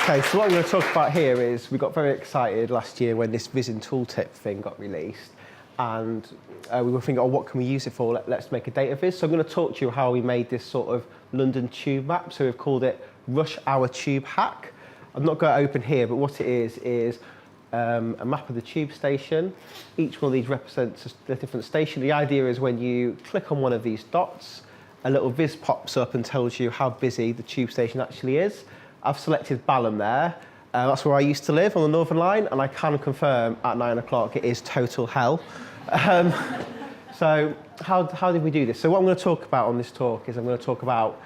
Okay, so what I'm going to talk about here is we got very excited last year when this Vision Tooltip thing got released, and we were thinking, oh, what can we use it for? Let's make a data viz. So I'm going to talk to you how we made this sort of London tube map. So we've called it Rush Hour Tube Hack. I'm not going to open here, but what it is a map of the tube station. Each one of these represents a different station. The idea is when you click on one of these dots, a little viz pops up and tells you how busy the tube station actually is. I've selected Balham there. That's where I used to live on the Northern Line, and I can confirm at 9 o'clock it is total hell. So how did we do this? So what I'm going to talk about on this talk is we're going to talk about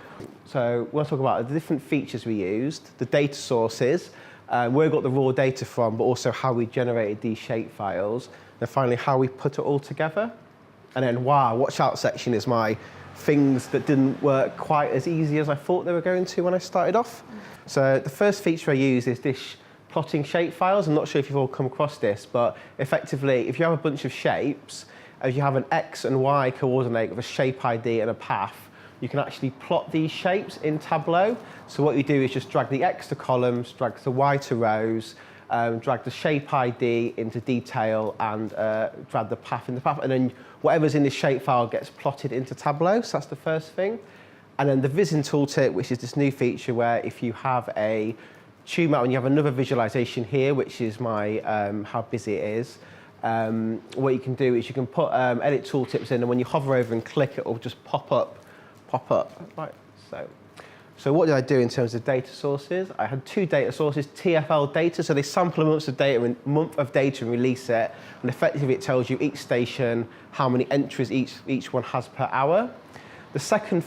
the different features we used, the data sources, where we got the raw data from, but also how we generated these shapefiles, and finally how we put it all together. And then, wow, watch out section is my things that didn't work quite as easy as I thought they were going to when I started off. So the first feature I use is this plotting shapefiles. I'm not sure if you've all come across this, but effectively, if you have a bunch of shapes, if you have an X and Y coordinate with a shape ID and a path, you can actually plot these shapes in Tableau. So what you do is just drag the X to columns, drag the Y to rows, drag the shape ID into detail, and drag the path in the path, and then whatever's in this shapefile gets plotted into Tableau. So that's the first thing. And then the Vision Tooltip, which is this new feature where if you have a tube map and you have another visualization here, which is my how busy it is, what you can do is you can put edit tooltips in, and when you hover over and click, it will just pop up. Right. So what did I do in terms of data sources? I had two data sources, TFL data, so they sample a month of data and release it, and effectively it tells you each station, how many entries each one has per hour. The second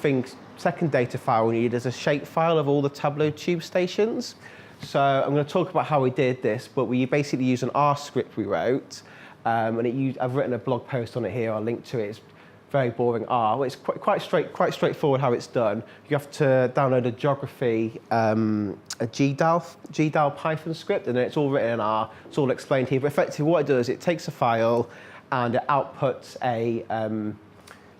data file we need is a shapefile of all the Tableau tube stations. So I'm going to talk about how we did this, but we basically used an R script we wrote, and I've written a blog post on it here. I'll link to it. It's very boring R. Well, it's quite straightforward how it's done. You have to download a geography, a GDAL Python script, and then it's all written in R. It's all explained here. But effectively, what it does, it takes a file and it outputs a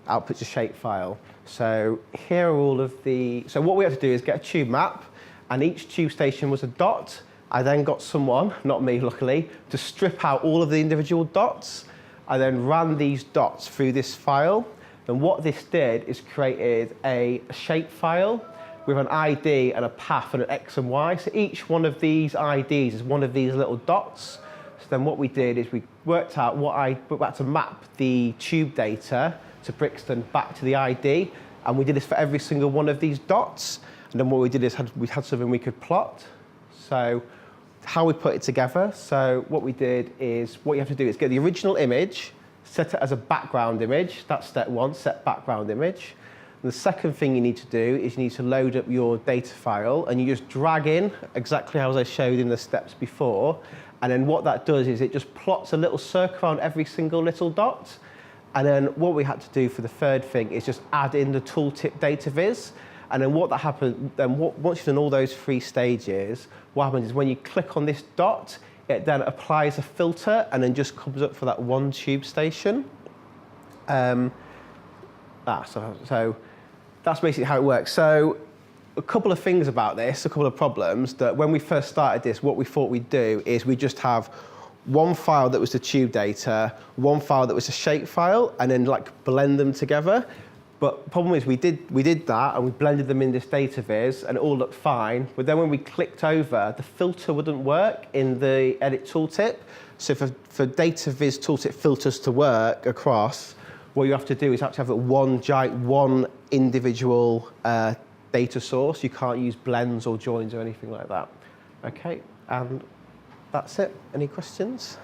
shapefile. So here are all of the. So what we had to do is get a tube map, and each tube station was a dot. I then got someone, not me luckily, to strip out all of the individual dots. I then ran these dots through this file, and what this did is created a shapefile with an ID and a path and an X and Y. So each one of these IDs is one of these little dots. So then what we did is we worked out we had to map the tube data to Brixton back to the ID, and we did this for every single one of these dots. And then what we did is we had something we could plot. So how we put it together. So what we did is, what you have to do is get the original image, set it as a background image. That's step one, set background image. And the second thing you need to do is you need to load up your data file, and you just drag in exactly as I showed in the steps before. And then what that does is it just plots a little circle around every single little dot. And then what we had to do for the third thing is just add in the tooltip data viz. And then what that happens, once you've done all those three stages, what happens is when you click on this dot, it then applies a filter and then just comes up for that one tube station. So that's basically how it works. So a couple of things about this, a couple of problems, that when we first started this, what we thought we'd do is we just have one file that was the tube data, one file that was a shape file, and then like blend them together. But the problem is we did that and we blended them in this data viz and it all looked fine. But then when we clicked over, the filter wouldn't work in the edit tooltip. So for data viz tooltip filters to work across, what you have to do is actually have one individual data source. You can't use blends or joins or anything like that. Okay, and that's it. Any questions?